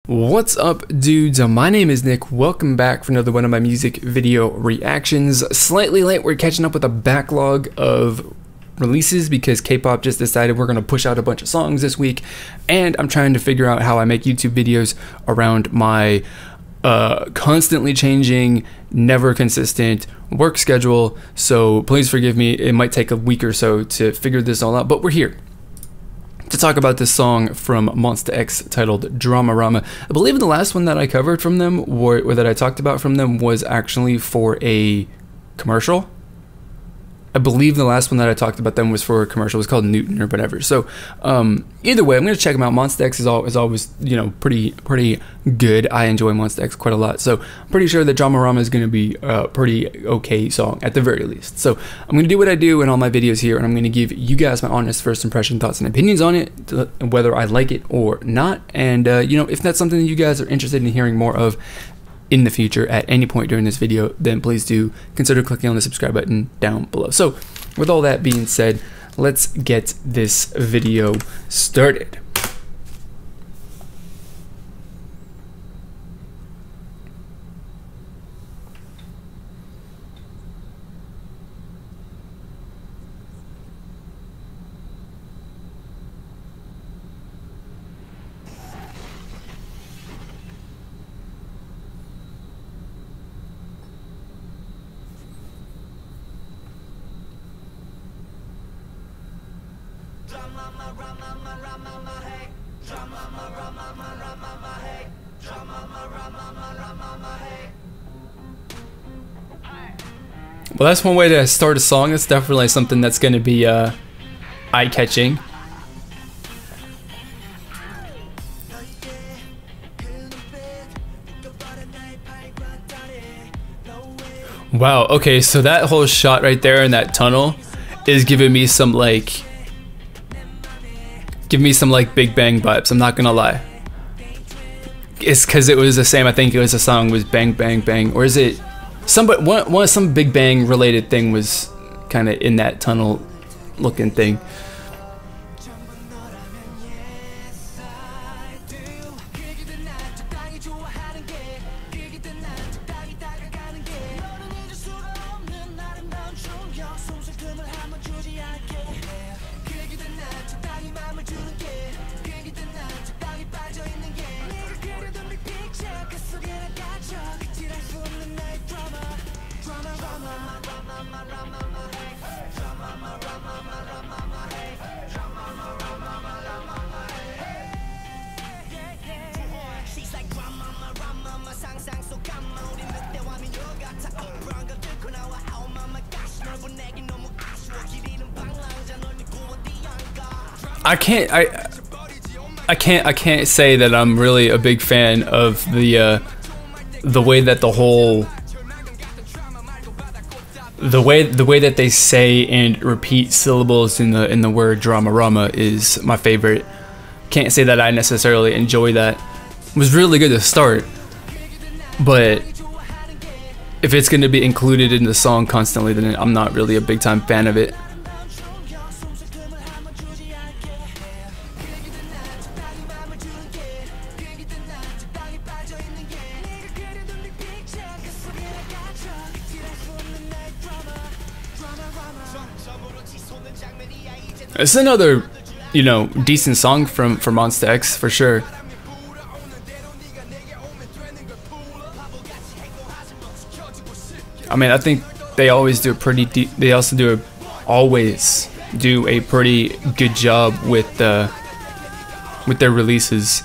What's up, dudes? My name is Nick. Welcome back for another one of my music video reactions. Slightly late, we're catching up with a backlog of releases because K-pop just decided we're going to push out a bunch of songs this week, and I'm trying to figure out how I make YouTube videos around my constantly changing, never consistent work schedule. So please forgive me, it might take a week or so to figure this all out, but we're here to talk about this song from Monsta X titled Dramarama. I believe the last one that I covered from them, or that I talked about from them, was actually for a commercial. I believe the last one that I talked about them was for a commercial. It was called Newton or whatever. So either way, I'm going to check them out. Monsta X is always, you know, pretty good. I enjoy Monsta X quite a lot. So I'm pretty sure that Dramarama is going to be a pretty okay song at the very least. So I'm going to do what I do in all my videos here, and I'm going to give you guys my honest first impression, thoughts, and opinions on it, whether I like it or not. And, you know, if that's something that you guys are interested in hearing more of in the future at any point during this video, then please do consider clicking on the subscribe button down below. So with all that being said, let's get this video started. Well, that's one way to start a song. It's definitely something that's going to be eye-catching. Wow, okay, so that whole shot right there in that tunnel is giving me some like Big Bang vibes. I'm not gonna lie. It's because it was the same. I think it was a song was Bang Bang Bang, or is it some Big Bang related thing was kind of in that tunnel looking thing. I can't say that I'm really a big fan of the way that the way that they say and repeat syllables in the word Dramarama is my favorite. Can't say that I necessarily enjoy that. It was really good to start, but if it's going to be included in the song constantly, then I'm not really a big time fan of it. It's another, you know, decent song from Monsta X for sure. I mean, I think they always do a pretty always do a pretty good job with their releases.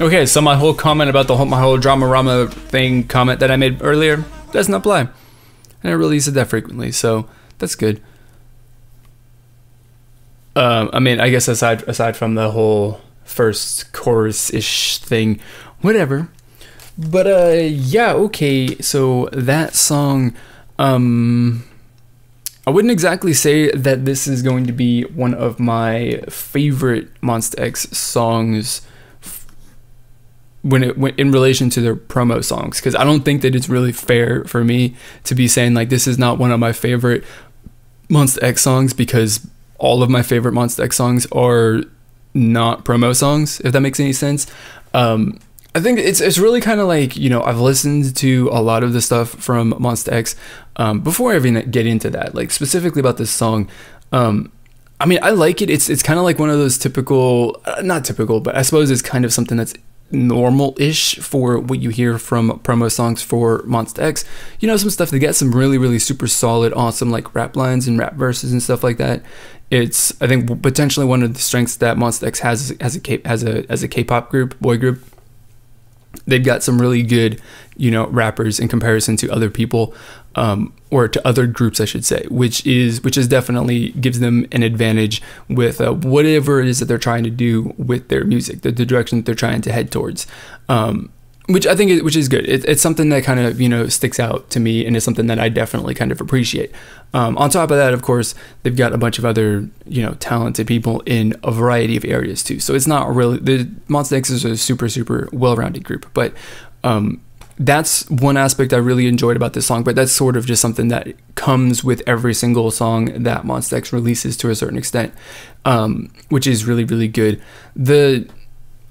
Okay, so my whole comment about my whole Dramarama thing comment that I made earlier doesn't apply. And I really said that frequently, so that's good. I mean, I guess aside from the whole first chorus-ish thing, whatever. But yeah, okay, so that song, I wouldn't exactly say that this is going to be one of my favorite Monsta X songs when in relation to their promo songs, because I don't think that it's really fair for me to be saying like this is not one of my favorite Monsta X songs, because all of my favorite Monsta X songs are not promo songs, if that makes any sense. I think it's really kind of like, you know, I've listened to a lot of the stuff from Monsta X before I even get into that, like specifically about this song. I mean, I like it. It's kind of like one of those typical, not typical, but I suppose it's kind of something that's normal-ish for what you hear from promo songs for Monsta X. You know, some stuff that gets some really super solid, awesome like rap lines and rap verses and stuff like that. It's, I think, potentially one of the strengths that Monsta X has as a K-pop group, boy group. They've got some really good, you know, rappers in comparison to other people, or to other groups, I should say, which is definitely gives them an advantage with whatever it is that they're trying to do with their music, the direction that they're trying to head towards, which I think which is good. It's something that kind of, you know, sticks out to me, and it's something that I definitely kind of appreciate. On top of that, of course, they've got a bunch of other, you know, talented people in a variety of areas too. So it's not really, the Monsta X is a super well-rounded group, but that's one aspect I really enjoyed about this song. But that's sort of just something that comes with every single song that Monsta X releases to a certain extent, which is really good.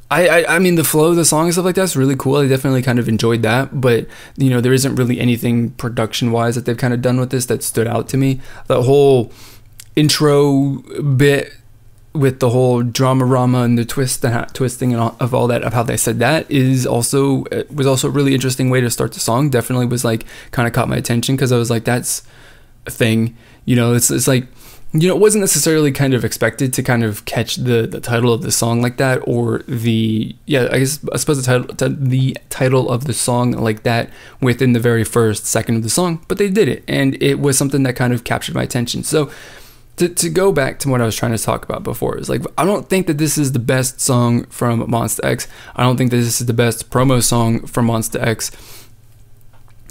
I mean, the flow of the song and stuff like that's really cool. I definitely kind of enjoyed that, but you know, there isn't really anything production wise that they've kind of done with this that stood out to me. The whole intro bit with the whole Dramarama and the twisting and of all that, of how they said that, was also a really interesting way to start the song. Definitely was like kind of caught my attention, because I was like, that's a thing, you know. It's like, you know, it wasn't necessarily kind of expected to kind of catch the title of the song like that, or I suppose the title of the song like that within the very first second of the song, but they did it, and it was something that kind of captured my attention. So to go back to what I was trying to talk about before, is like, I don't think that this is the best song from Monsta X. I don't think that this is the best promo song from Monsta X.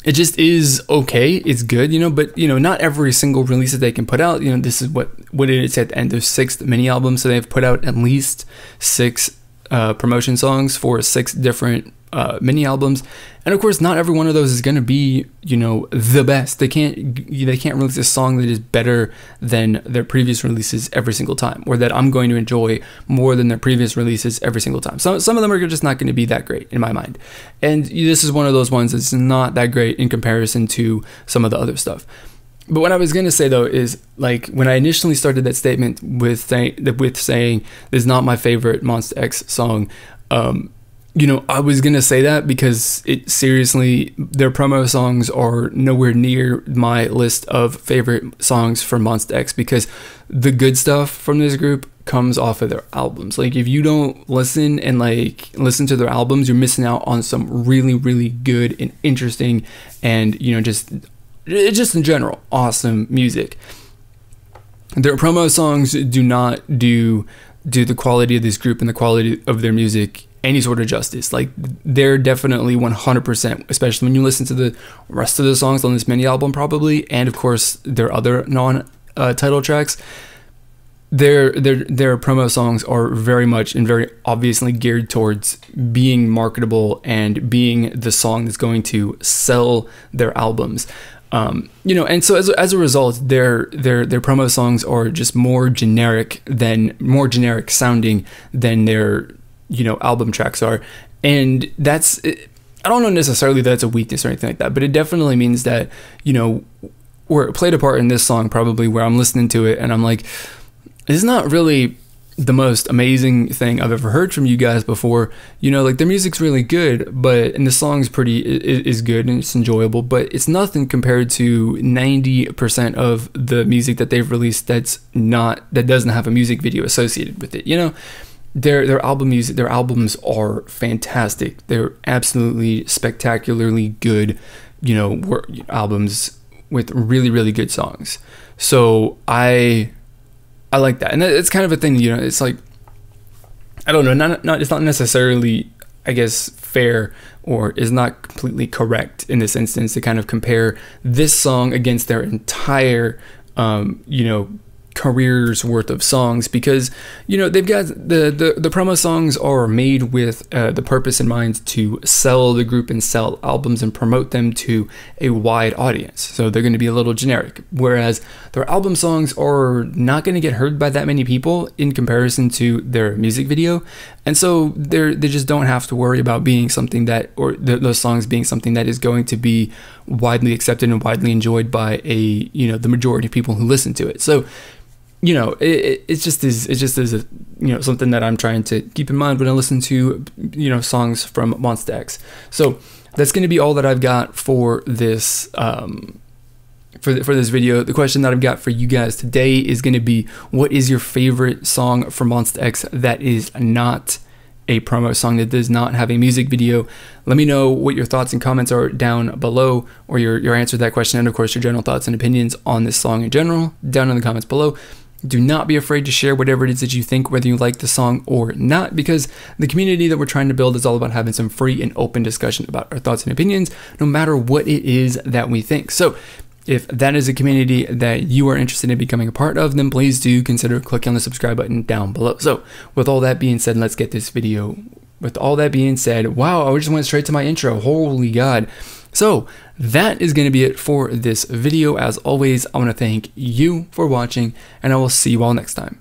It just is okay. It's good, you know, but you know, not every single release that they can put out, you know, this is what it is at the end of 6th mini album, so they've put out at least 6 promotion songs for 6 different mini albums, and of course not every one of those is going to be, you know, the best. They can't release a song that is better than their previous releases every single time, or that I'm going to enjoy more than their previous releases every single time. Some of them are just not going to be that great in my mind, and this is one of those ones that's not that great in comparison to some of the other stuff. But what I was going to say though is, like, when I initially started that statement with saying this is not my favorite Monsta X song, you know, I was going to say that because seriously, their promo songs are nowhere near my list of favorite songs from Monsta X, because the good stuff from this group comes off of their albums. Like, if you don't listen to their albums, you're missing out on some really good and interesting, and, you know, just in general, awesome music. Their promo songs do not do the quality of this group and the quality of their music any sort of justice. Like, they're definitely 100%, especially when you listen to the rest of the songs on this mini album probably, and of course their other non-title tracks. Their promo songs are very much and very obviously geared towards being marketable and being the song that's going to sell their albums. You know, and so as a result, their promo songs are just more generic sounding than their, you know, album tracks are. And I don't know necessarily that's a weakness or anything like that, but it definitely means that, you know, or it played a part in this song probably, where I'm listening to it and I'm like, this is not really the most amazing thing I've ever heard from you guys before. You know, like, their music's really good, and the song's is good and it's enjoyable, but it's nothing compared to 90% of the music that they've released that doesn't have a music video associated with it, you know. their albums are fantastic. They're absolutely spectacularly good, you know, albums with really, really good songs. So I like that. And it's kind of a thing, you know, it's like, I don't know, it's not necessarily, I guess, fair or is not completely correct in this instance to kind of compare this song against their entire, you know, careers worth of songs, because, you know, they've got the promo songs are made with the purpose in mind to sell the group and sell albums and promote them to a wide audience. So they're going to be a little generic, whereas their album songs are not going to get heard by that many people in comparison to their music video. And so they just don't have to worry about being something that, or those songs being something that is going to be widely accepted and widely enjoyed by you know, the majority of people who listen to it. So, you know, it just is a, you know, something that I'm trying to keep in mind when I listen to, you know, songs from Monsta X. So that's going to be all that I've got for this for this video. The question that I've got for you guys today is going to be, what is your favorite song from Monsta X that is not a promo song, that does not have a music video? Let me know what your thoughts and comments are down below, or your answer to that question, and of course your general thoughts and opinions on this song in general down in the comments below. Do not be afraid to share whatever it is that you think, whether you like the song or not, because the community that we're trying to build is all about having some free and open discussion about our thoughts and opinions, no matter what it is that we think. So if that is a community that you are interested in becoming a part of, then please do consider clicking on the subscribe button down below. So with all that being said, let's get this video. With all that being said, wow, I just went straight to my intro. Holy God. So that is going to be it for this video. As always, I want to thank you for watching, and I will see you all next time.